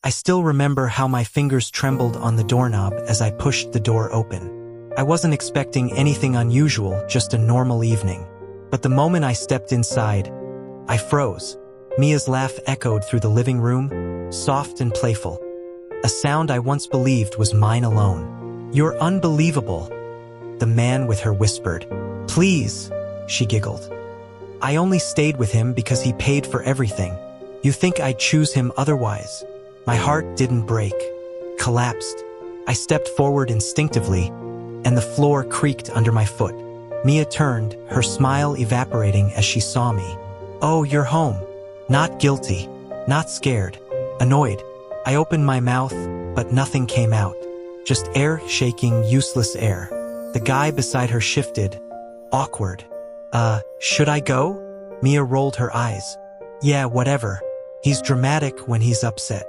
I still remember how my fingers trembled on the doorknob as I pushed the door open. I wasn't expecting anything unusual, just a normal evening. But the moment I stepped inside, I froze. Mia's laugh echoed through the living room, soft and playful. A sound I once believed was mine alone. "You're unbelievable," the man with her whispered. "Please," she giggled. "I only stayed with him because he paid for everything. You think I'd choose him otherwise?" My heart didn't break, collapsed. I stepped forward instinctively, and the floor creaked under my foot. Mia turned, her smile evaporating as she saw me. "Oh, you're home." Not guilty, not scared, annoyed. I opened my mouth, but nothing came out. Just air shaking, useless air. The guy beside her shifted, awkward. Should I go?" Mia rolled her eyes. "Yeah, whatever. He's dramatic when he's upset."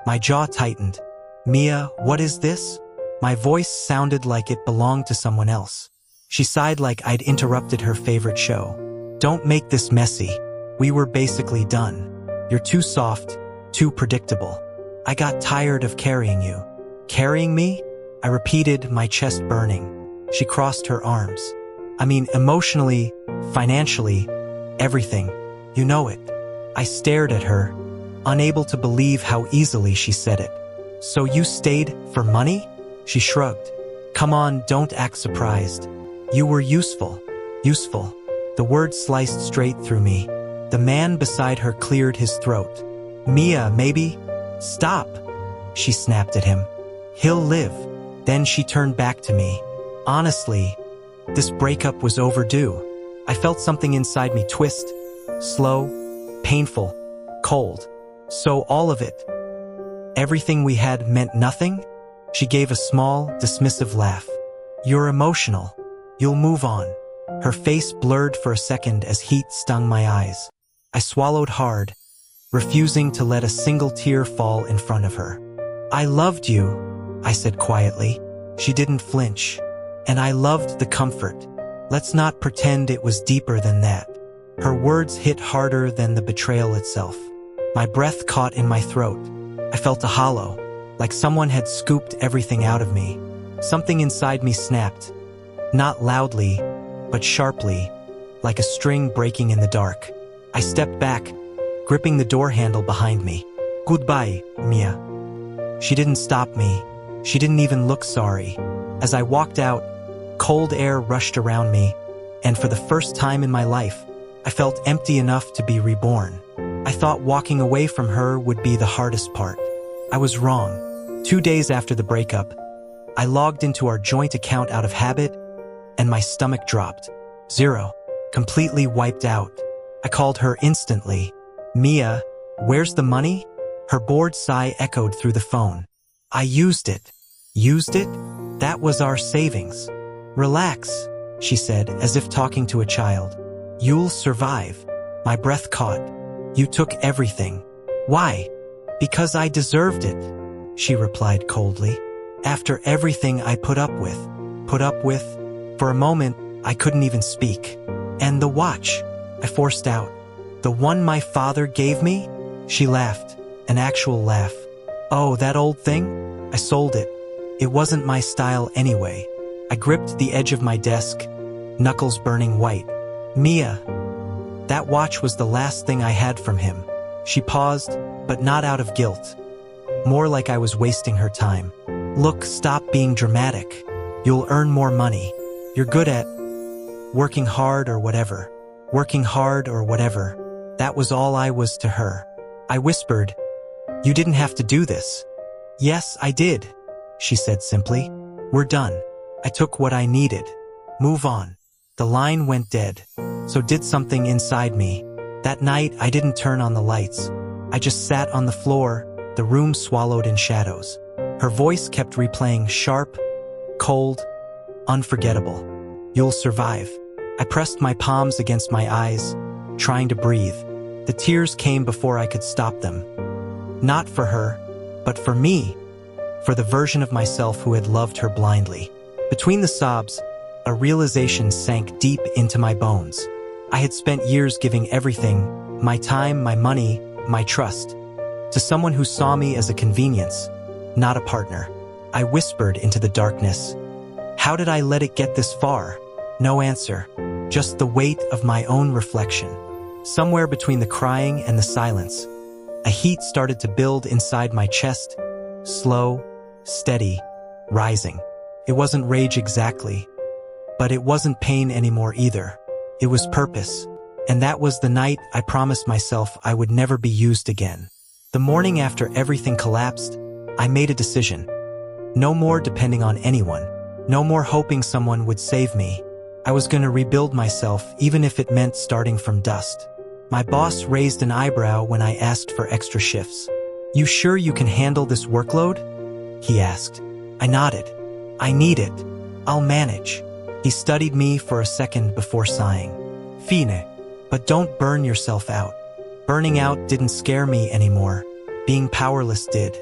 My jaw tightened. "Mia, what is this?" My voice sounded like it belonged to someone else. She sighed like I'd interrupted her favorite show. "Don't make this messy. We were basically done. You're too soft, too predictable. I got tired of carrying you." "Carrying me?" I repeated, my chest burning. She crossed her arms. "I mean, emotionally, financially, everything. You know it." I stared at her, unable to believe how easily she said it. "So you stayed for money?" She shrugged. "Come on, don't act surprised. You were useful." Useful. The word sliced straight through me. The man beside her cleared his throat. "Mia, maybe?" "Stop," she snapped at him. "He'll live." Then she turned back to me. "Honestly, this breakup was overdue." I felt something inside me twist. Slow, painful, cold. "So all of it, everything we had, meant nothing?" She gave a small, dismissive laugh. "You're emotional. You'll move on." Her face blurred for a second as heat stung my eyes. I swallowed hard, refusing to let a single tear fall in front of her. "I loved you," I said quietly. She didn't flinch. "And I loved the comfort. Let's not pretend it was deeper than that." Her words hit harder than the betrayal itself. My breath caught in my throat. I felt a hollow, like someone had scooped everything out of me. Something inside me snapped. Not loudly, but sharply, like a string breaking in the dark. I stepped back, gripping the door handle behind me. "Goodbye, Mia." She didn't stop me. She didn't even look sorry. As I walked out, cold air rushed around me, and for the first time in my life, I felt empty enough to be reborn. I thought walking away from her would be the hardest part. I was wrong. 2 days after the breakup, I logged into our joint account out of habit, and my stomach dropped. Zero. Completely wiped out. I called her instantly. "Mia, where's the money?" Her bored sigh echoed through the phone. "I used it." "Used it? That was our savings." "Relax," she said, as if talking to a child. "You'll survive." My breath caught. "You took everything." "Why?" "Because I deserved it," she replied coldly. "After everything I put up with." Put up with? For a moment, I couldn't even speak. "And the watch," I forced out. "The one my father gave me?" She laughed, an actual laugh. "Oh, that old thing? I sold it. It wasn't my style anyway." I gripped the edge of my desk, knuckles burning white. "Mia, that watch was the last thing I had from him." She paused, but not out of guilt. More like I was wasting her time. "Look, stop being dramatic. You'll earn more money. You're good at working hard or whatever. Working hard or whatever." That was all I was to her. I whispered, "You didn't have to do this." "Yes, I did," she said simply. "We're done. I took what I needed. Move on." The line went dead. So did something inside me. That night, I didn't turn on the lights. I just sat on the floor, the room swallowed in shadows. Her voice kept replaying, sharp, cold, unforgettable. "You'll survive." I pressed my palms against my eyes, trying to breathe. The tears came before I could stop them. Not for her, but for me. For the version of myself who had loved her blindly. Between the sobs, a realization sank deep into my bones. I had spent years giving everything, my time, my money, my trust. to someone who saw me as a convenience, not a partner. I whispered into the darkness. How did I let it get this far? No answer, just the weight of my own reflection. Somewhere between the crying and the silence, a heat started to build inside my chest, slow, steady, rising. It wasn't rage exactly, but it wasn't pain anymore either. It was purpose, and that was the night I promised myself I would never be used again. The morning after everything collapsed, I made a decision. No more depending on anyone, no more hoping someone would save me. I was going to rebuild myself even if it meant starting from dust. My boss raised an eyebrow when I asked for extra shifts. You sure you can handle this workload? He asked. I nodded. I need it. I'll manage. He studied me for a second before sighing. Fine, but don't burn yourself out. Burning out didn't scare me anymore. Being powerless did.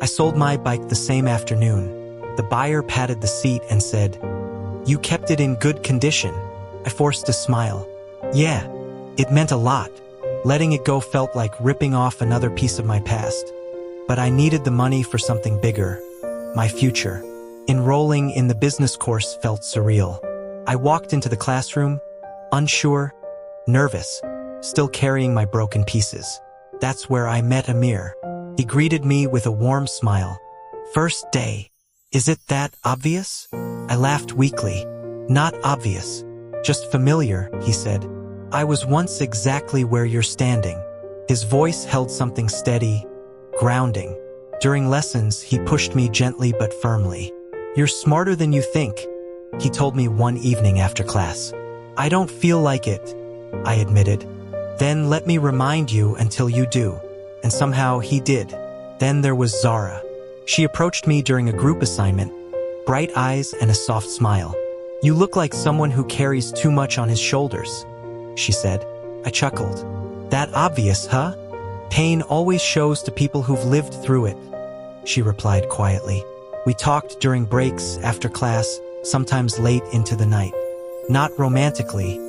I sold my bike the same afternoon. The buyer patted the seat and said, You kept it in good condition. I forced a smile. Yeah, it meant a lot. Letting it go felt like ripping off another piece of my past. But I needed the money for something bigger, my future. Enrolling in the business course felt surreal. I walked into the classroom, unsure, nervous, still carrying my broken pieces. That's where I met Amir. He greeted me with a warm smile. First day. Is it that obvious? I laughed weakly. Not obvious, just familiar, he said. I was once exactly where you're standing. His voice held something steady, grounding. During lessons, he pushed me gently but firmly. You're smarter than you think, he told me one evening after class. I don't feel like it, I admitted. Then let me remind you until you do. And somehow he did. Then there was Zara. She approached me during a group assignment, bright eyes and a soft smile. You look like someone who carries too much on his shoulders, she said. I chuckled. That obvious, huh? Pain always shows to people who've lived through it, she replied quietly. We talked during breaks, after class, sometimes late into the night. Not romantically,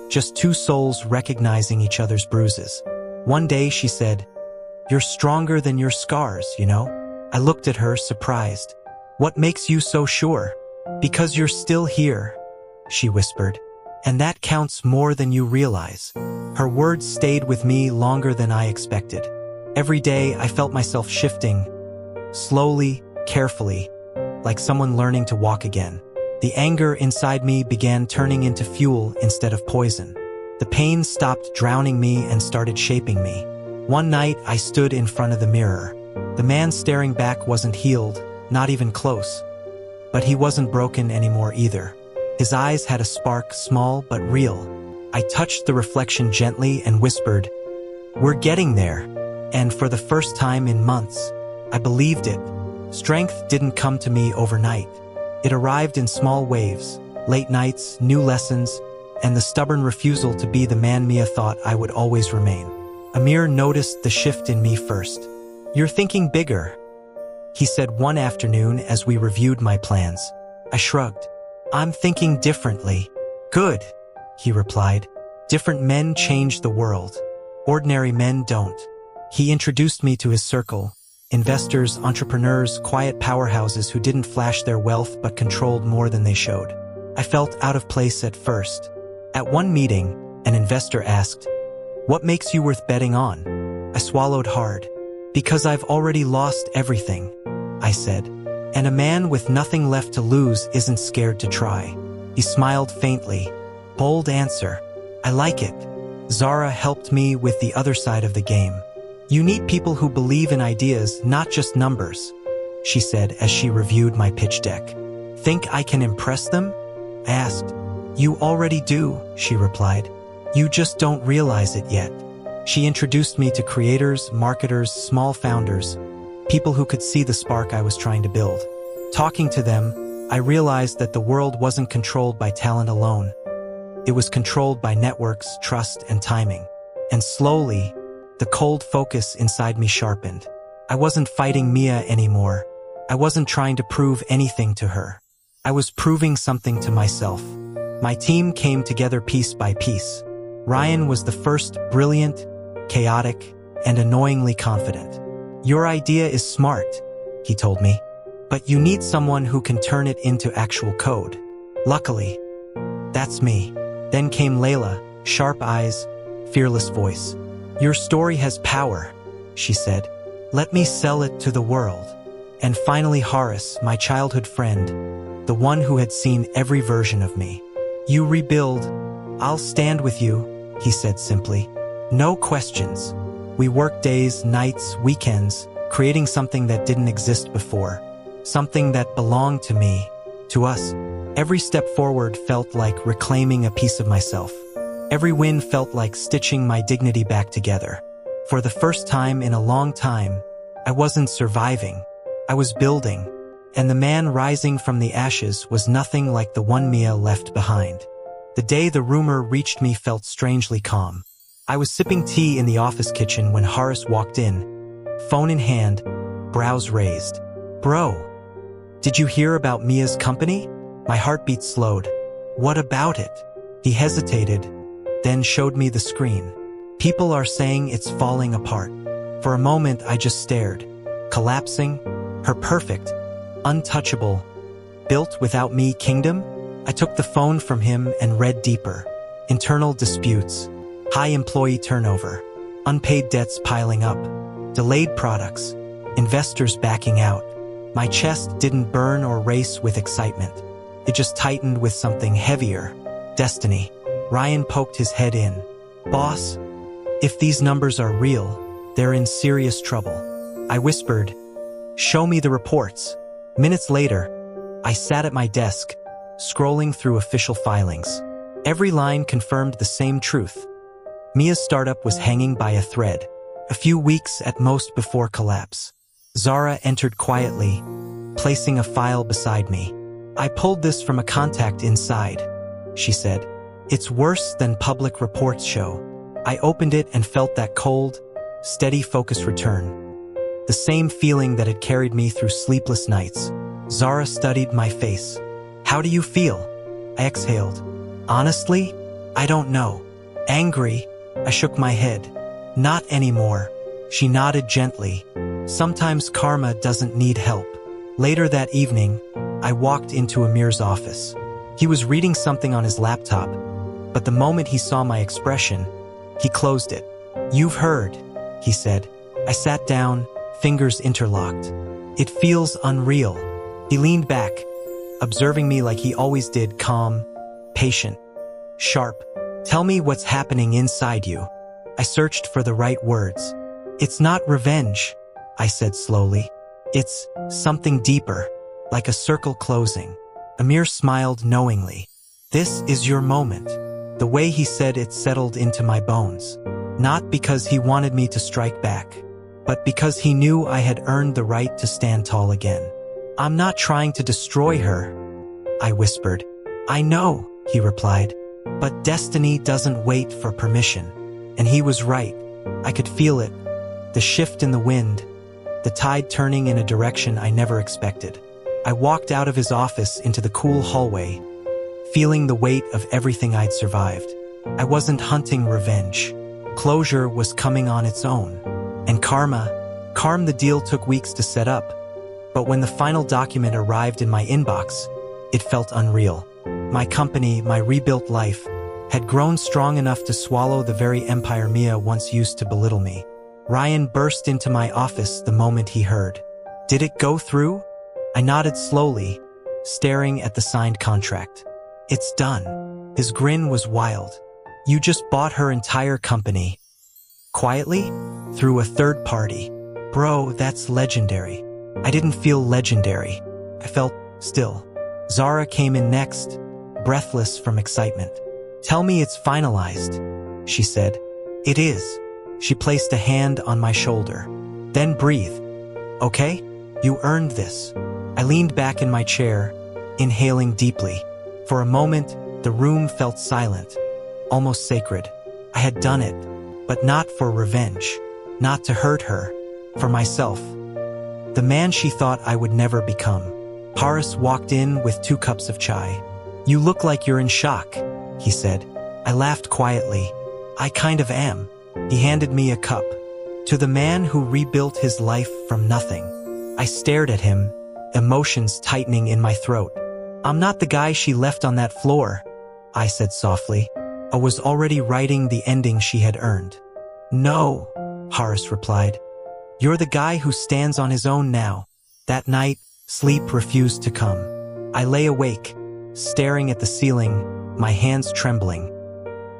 just two souls recognizing each other's bruises. One day she said, You're stronger than your scars, you know? I looked at her, surprised. What makes you so sure? Because you're still here, she whispered. And that counts more than you realize. Her words stayed with me longer than I expected. Every day I felt myself shifting, slowly, carefully, like someone learning to walk again. The anger inside me began turning into fuel instead of poison. The pain stopped drowning me and started shaping me. One night I stood in front of the mirror. The man staring back wasn't healed, not even close. But he wasn't broken anymore either. His eyes had a spark, small but real. I touched the reflection gently and whispered, We're getting there. And for the first time in months, I believed it. Strength didn't come to me overnight. It arrived in small waves, late nights, new lessons, and the stubborn refusal to be the man Mia thought I would always remain. Amir noticed the shift in me first. You're thinking bigger, he said one afternoon as we reviewed my plans. I shrugged. I'm thinking differently. Good, he replied. Different men change the world. Ordinary men don't. He introduced me to his circle. Investors, entrepreneurs, quiet powerhouses who didn't flash their wealth but controlled more than they showed. I felt out of place at first. At one meeting, an investor asked, What makes you worth betting on? I swallowed hard. Because I've already lost everything, I said. And a man with nothing left to lose isn't scared to try. He smiled faintly. Bold answer. I like it. Zara helped me with the other side of the game. You need people who believe in ideas, not just numbers, she said as she reviewed my pitch deck. Think I can impress them? I asked. You already do, she replied. You just don't realize it yet. She introduced me to creators, marketers, small founders, people who could see the spark I was trying to build. Talking to them, I realized that the world wasn't controlled by talent alone. It was controlled by networks, trust, and timing. And slowly, the cold focus inside me sharpened. I wasn't fighting Mia anymore. I wasn't trying to prove anything to her. I was proving something to myself. My team came together piece by piece. Ryan was the first, brilliant, chaotic, and annoyingly confident. Your idea is smart, he told me, but you need someone who can turn it into actual code. Luckily, that's me. Then came Layla, sharp eyes, fearless voice. Your story has power, she said. Let me sell it to the world. And finally Horace, my childhood friend, the one who had seen every version of me. You rebuild, I'll stand with you, he said simply. No questions. We worked days, nights, weekends, creating something that didn't exist before. Something that belonged to me, to us. Every step forward felt like reclaiming a piece of myself. Every win felt like stitching my dignity back together. For the first time in a long time, I wasn't surviving. I was building. And the man rising from the ashes was nothing like the one Mia left behind. The day the rumor reached me felt strangely calm. I was sipping tea in the office kitchen when Horace walked in, phone in hand, brows raised. Bro, did you hear about Mia's company? My heartbeat slowed. What about it? He hesitated, then showed me the screen. People are saying it's falling apart. For a moment, I just stared. Collapsing? Her perfect, untouchable, built without me kingdom? I took the phone from him and read deeper. Internal disputes, high employee turnover, unpaid debts piling up, delayed products, investors backing out. My chest didn't burn or race with excitement. It just tightened with something heavier. Destiny. Ryan poked his head in. Boss, if these numbers are real, they're in serious trouble. I whispered, show me the reports. Minutes later, I sat at my desk, scrolling through official filings. Every line confirmed the same truth. Mia's startup was hanging by a thread, a few weeks at most before collapse. Zara entered quietly, placing a file beside me. I pulled this from a contact inside, she said. It's worse than public reports show. I opened it and felt that cold, steady focus return. The same feeling that had carried me through sleepless nights. Zara studied my face. How do you feel? I exhaled. Honestly, I don't know. Angry, I shook my head. Not anymore. She nodded gently. Sometimes karma doesn't need help. Later that evening, I walked into Amir's office. He was reading something on his laptop, but the moment he saw my expression, he closed it. You've heard, he said. I sat down, fingers interlocked. It feels unreal. He leaned back, observing me like he always did, calm, patient, sharp. Tell me what's happening inside you. I searched for the right words. It's not revenge, I said slowly. It's something deeper, like a circle closing. Amir smiled knowingly. This is your moment. The way he said it settled into my bones. Not because he wanted me to strike back, but because he knew I had earned the right to stand tall again. I'm not trying to destroy her, I whispered. I know, he replied, but destiny doesn't wait for permission. And he was right. I could feel it, the shift in the wind, the tide turning in a direction I never expected. I walked out of his office into the cool hallway, feeling the weight of everything I'd survived. I wasn't hunting revenge. Closure was coming on its own. And karma, the deal took weeks to set up. But when the final document arrived in my inbox, it felt unreal. My company, my rebuilt life, had grown strong enough to swallow the very empire Mia once used to belittle me. Ryan burst into my office the moment he heard. Did it go through? I nodded slowly, staring at the signed contract. It's done. His grin was wild. You just bought her entire company. Quietly? Through a third party. Bro, that's legendary. I didn't feel legendary. I felt still. Zara came in next, breathless from excitement. Tell me it's finalized, she said. It is. She placed a hand on my shoulder. Then breathe. Okay? You earned this. I leaned back in my chair, inhaling deeply. For a moment, the room felt silent, almost sacred. I had done it, but not for revenge, not to hurt her, for myself. The man she thought I would never become. Horace walked in with 2 cups of chai. You look like you're in shock, he said. I laughed quietly. I kind of am. He handed me a cup. To the man who rebuilt his life from nothing. I stared at him, emotions tightening in my throat. I'm not the guy she left on that floor, I said softly. I was already writing the ending she had earned. No, Horace replied. You're the guy who stands on his own now. That night, sleep refused to come. I lay awake, staring at the ceiling, my hands trembling.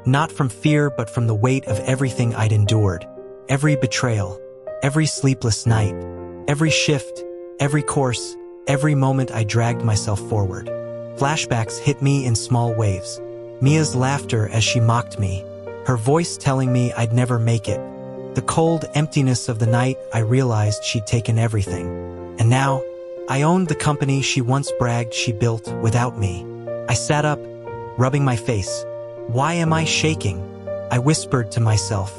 Not from fear, but from the weight of everything I'd endured. Every betrayal, every sleepless night, every shift, every course, every moment I dragged myself forward. Flashbacks hit me in small waves. Mia's laughter as she mocked me, her voice telling me I'd never make it. The cold emptiness of the night I realized she'd taken everything. And now, I owned the company she once bragged she built without me. I sat up, rubbing my face. Why am I shaking? I whispered to myself.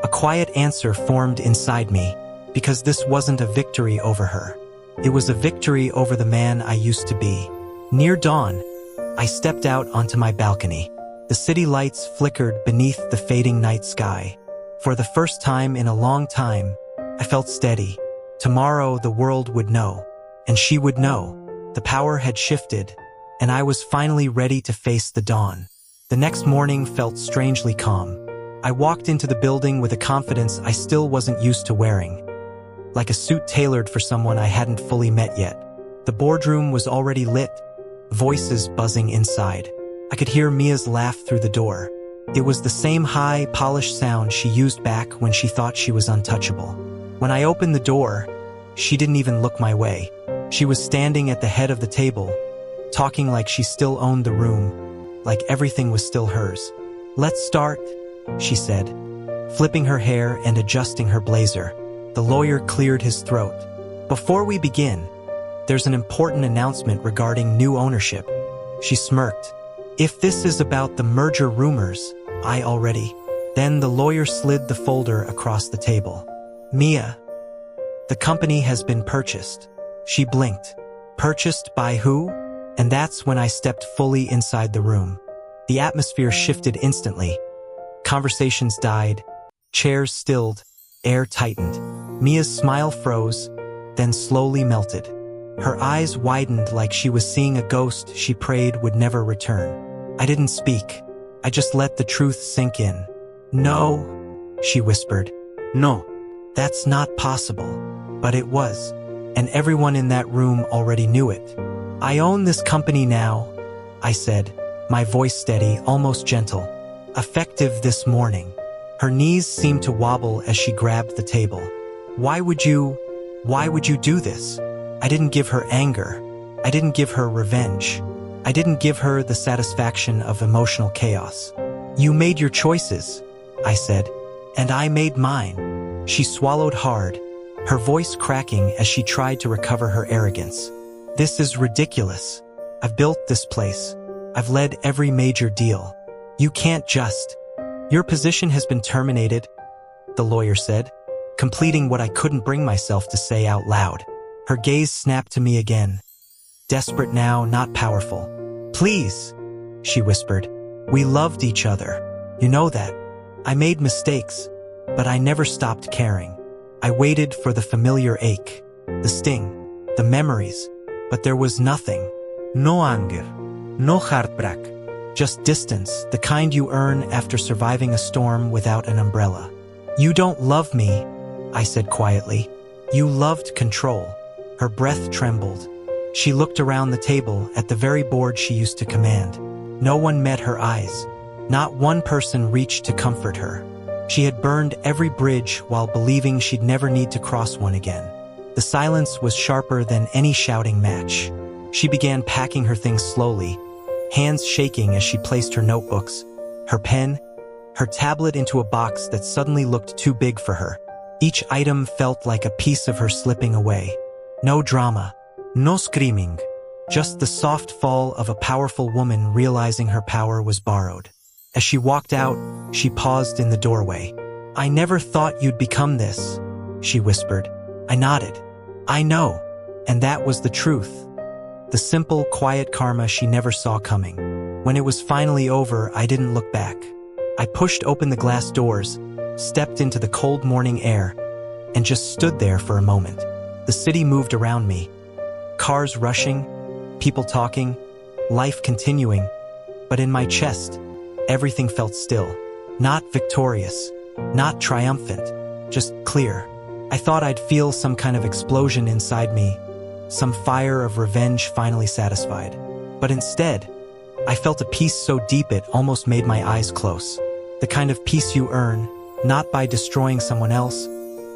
A quiet answer formed inside me, because this wasn't a victory over her. It was a victory over the man I used to be. Near dawn, I stepped out onto my balcony. The city lights flickered beneath the fading night sky. For the first time in a long time, I felt steady. Tomorrow the world would know, and she would know. The power had shifted, and I was finally ready to face the dawn. The next morning felt strangely calm. I walked into the building with a confidence I still wasn't used to wearing. Like a suit tailored for someone I hadn't fully met yet. The boardroom was already lit, voices buzzing inside. I could hear Mia's laugh through the door. It was the same high, polished sound she used back when she thought she was untouchable. When I opened the door, she didn't even look my way. She was standing at the head of the table, talking like she still owned the room, like everything was still hers. Let's start, she said, flipping her hair and adjusting her blazer. The lawyer cleared his throat. Before we begin, there's an important announcement regarding new ownership. She smirked. If this is about the merger rumors, I already. Then the lawyer slid the folder across the table. Mia, the company has been purchased. She blinked. Purchased by who? And that's when I stepped fully inside the room. The atmosphere shifted instantly. Conversations died, chairs stilled, air tightened. Mia's smile froze, then slowly melted. Her eyes widened like she was seeing a ghost she prayed would never return. I didn't speak. I just let the truth sink in. No, she whispered. No, that's not possible. But it was, and everyone in that room already knew it. I own this company now, I said, my voice steady, almost gentle. Effective this morning. Her knees seemed to wobble as she grabbed the table. Why would you do this? I didn't give her anger. I didn't give her revenge. I didn't give her the satisfaction of emotional chaos. You made your choices, I said, and I made mine. She swallowed hard, her voice cracking as she tried to recover her arrogance. This is ridiculous. I've built this place. I've led every major deal. You can't just. Your position has been terminated, the lawyer said, completing what I couldn't bring myself to say out loud. Her gaze snapped to me again. Desperate now, not powerful. Please, she whispered. We loved each other. You know that. I made mistakes, but I never stopped caring. I waited for the familiar ache, the sting, the memories, but there was nothing. No anger, no heartbreak, just distance, the kind you earn after surviving a storm without an umbrella. You don't love me, I said quietly. You loved control. Her breath trembled. She looked around the table at the very board she used to command. No one met her eyes. Not one person reached to comfort her. She had burned every bridge while believing she'd never need to cross one again. The silence was sharper than any shouting match. She began packing her things slowly, hands shaking as she placed her notebooks, her pen, her tablet into a box that suddenly looked too big for her. Each item felt like a piece of her slipping away. No drama, no screaming, just the soft fall of a powerful woman realizing her power was borrowed. As she walked out, she paused in the doorway. I never thought you'd become this, she whispered. I nodded. I know. And that was the truth. The simple, quiet karma she never saw coming. When it was finally over, I didn't look back. I pushed open the glass doors, stepped into the cold morning air, and just stood there for a moment. The city moved around me. Cars rushing, people talking, life continuing. But in my chest, everything felt still. Not victorious, not triumphant, just clear. I thought I'd feel some kind of explosion inside me, some fire of revenge finally satisfied. But instead, I felt a peace so deep it almost made my eyes close. The kind of peace you earn, not by destroying someone else,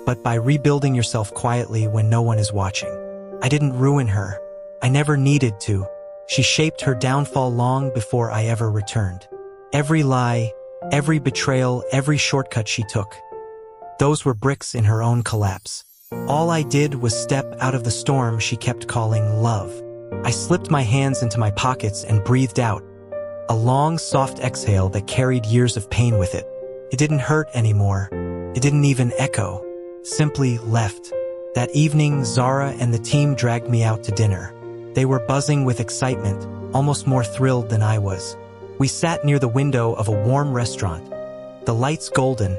but by rebuilding yourself quietly when no one is watching. I didn't ruin her. I never needed to. She shaped her downfall long before I ever returned. Every lie, every betrayal, every shortcut she took, those were bricks in her own collapse. All I did was step out of the storm she kept calling love. I slipped my hands into my pockets and breathed out, a long, soft exhale that carried years of pain with it. It didn't hurt anymore. It didn't even echo. Simply left. That evening, Zara and the team dragged me out to dinner. They were buzzing with excitement, almost more thrilled than I was. We sat near the window of a warm restaurant, the lights golden,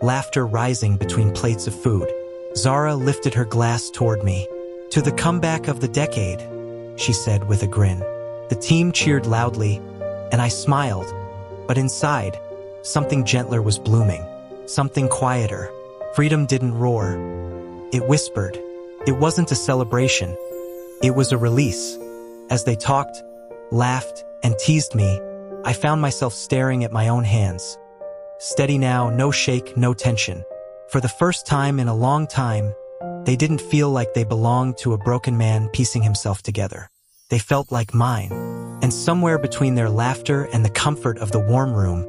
laughter rising between plates of food. Zara lifted her glass toward me. "To the comeback of the decade," she said with a grin. The team cheered loudly, and I smiled, but inside, something gentler was blooming, something quieter. Freedom didn't roar. It whispered. It wasn't a celebration. It was a release. As they talked, laughed, and teased me, I found myself staring at my own hands. Steady now, no shake, no tension. For the first time in a long time, they didn't feel like they belonged to a broken man piecing himself together. They felt like mine. And somewhere between their laughter and the comfort of the warm room,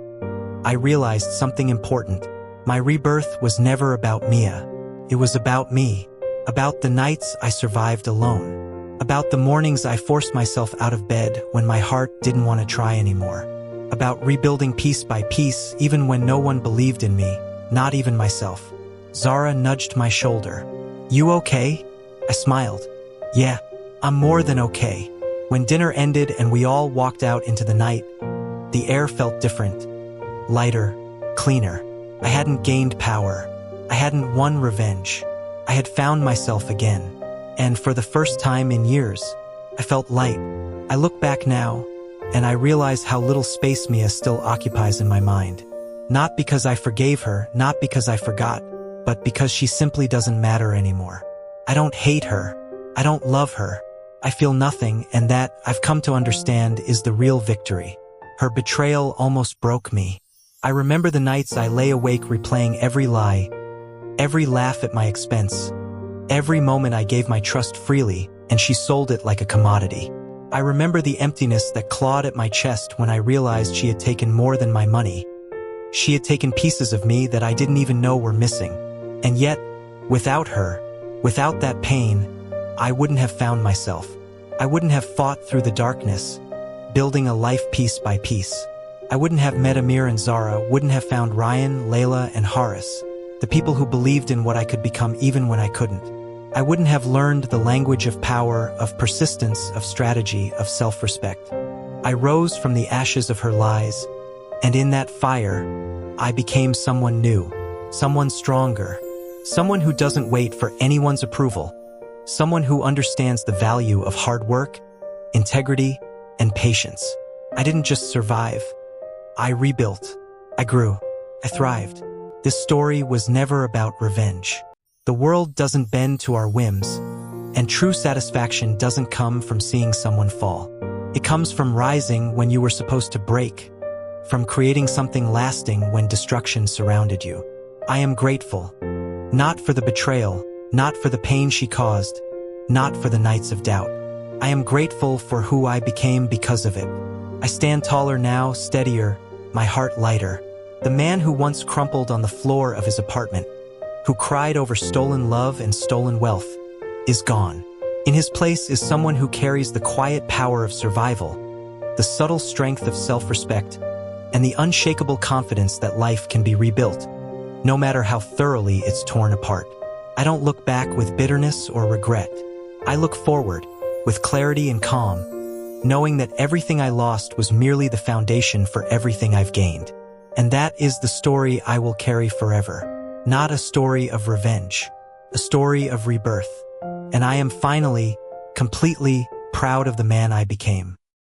I realized something important. My rebirth was never about Mia. It was about me. About the nights I survived alone. About the mornings I forced myself out of bed when my heart didn't want to try anymore. About rebuilding piece by piece even when no one believed in me, not even myself. Zara nudged my shoulder. "You okay?" I smiled. "Yeah, I'm more than okay." When dinner ended and we all walked out into the night, the air felt different. Lighter, cleaner. I hadn't gained power. I hadn't won revenge. I had found myself again. And for the first time in years, I felt light. I look back now, and I realize how little space Mia still occupies in my mind. Not because I forgave her, not because I forgot, but because she simply doesn't matter anymore. I don't hate her. I don't love her. I feel nothing, and that, I've come to understand, is the real victory. Her betrayal almost broke me. I remember the nights I lay awake replaying every lie, every laugh at my expense, every moment I gave my trust freely, and she sold it like a commodity. I remember the emptiness that clawed at my chest when I realized she had taken more than my money. She had taken pieces of me that I didn't even know were missing. And yet, without her, without that pain, I wouldn't have found myself. I wouldn't have fought through the darkness, building a life piece by piece. I wouldn't have met Amir and Zara, wouldn't have found Ryan, Layla, and Horace, the people who believed in what I could become even when I couldn't. I wouldn't have learned the language of power, of persistence, of strategy, of self-respect. I rose from the ashes of her lies, and in that fire, I became someone new, someone stronger, someone who doesn't wait for anyone's approval, someone who understands the value of hard work, integrity, and patience. I didn't just survive. I rebuilt. I grew. I thrived. This story was never about revenge. The world doesn't bend to our whims, and true satisfaction doesn't come from seeing someone fall. It comes from rising when you were supposed to break, from creating something lasting when destruction surrounded you. I am grateful, not for the betrayal, not for the pain she caused, not for the nights of doubt. I am grateful for who I became because of it. I stand taller now, steadier, my heart lighter. The man who once crumpled on the floor of his apartment, who cried over stolen love and stolen wealth, is gone. In his place is someone who carries the quiet power of survival, the subtle strength of self-respect, and the unshakable confidence that life can be rebuilt, no matter how thoroughly it's torn apart. I don't look back with bitterness or regret. I look forward, with clarity and calm, knowing that everything I lost was merely the foundation for everything I've gained. And that is the story I will carry forever. Not a story of revenge, a story of rebirth. And I am finally, completely proud of the man I became.